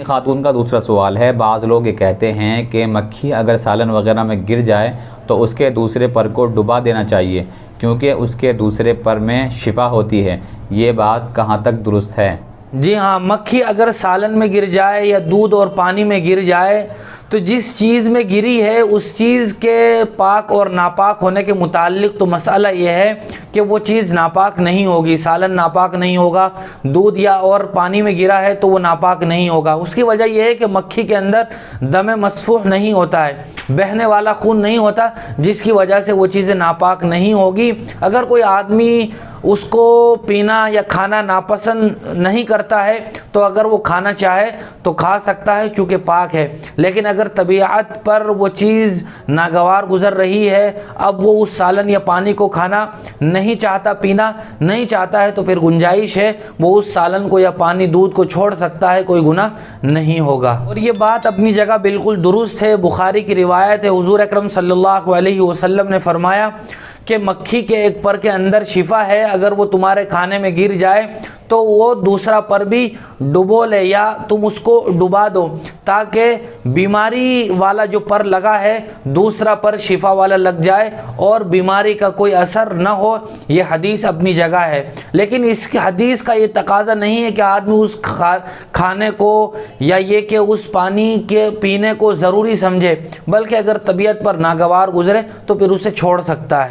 खातून का दूसरा सवाल है, बाज़ लोग ये कहते हैं कि मक्खी अगर सालन वगैरह में गिर जाए तो उसके दूसरे पर को डुबा देना चाहिए क्योंकि उसके दूसरे पर में शिफा होती है। ये बात कहाँ तक दुरुस्त है? जी हाँ, मक्खी अगर सालन में गिर जाए या दूध और पानी में गिर जाए तो जिस चीज़ में गिरी है उस चीज़ के पाक और नापाक होने के मुताल्लिक़ तो मसला ये है कि वो चीज़ नापाक नहीं होगी। सालन नापाक नहीं होगा, दूध या और पानी में गिरा है तो वो नापाक नहीं होगा। उसकी वजह यह है कि मक्खी के अंदर दम मसफूह नहीं होता है, बहने वाला खून नहीं होता, जिसकी वजह से वो चीज़ें नापाक नहीं होगी। अगर कोई आदमी उसको पीना या खाना नापसंद नहीं करता है तो अगर वो खाना चाहे तो खा सकता है चूँकि पाक है। लेकिन अगर तबीयत पर वो चीज़ नागवार गुज़र रही है, अब वो उस सालन या पानी को खाना नहीं चाहता, पीना नहीं चाहता है, तो फिर गुंजाइश है वो उस सालन को या पानी दूध को छोड़ सकता है, कोई गुनाह नहीं होगा। और ये बात अपनी जगह बिल्कुल दुरुस्त है। बुखारी की रिवायत है, हुज़ूर अकरम सल्लल्लाहु अलैहि वसल्लम ने फरमाया कि मक्खी के एक पर के अंदर शिफा है, अगर वो तुम्हारे खाने में गिर जाए तो वो दूसरा पर भी डुबो ले या तुम उसको डुबा दो ताकि बीमारी वाला जो पर लगा है दूसरा पर शिफा वाला लग जाए और बीमारी का कोई असर न हो। ये हदीस अपनी जगह है, लेकिन इस हदीस का ये तकाजा नहीं है कि आदमी उस खाने को या ये कि उस पानी के पीने को ज़रूरी समझे, बल्कि अगर तबीयत पर नागवार गुजरे तो फिर उसे छोड़ सकता है।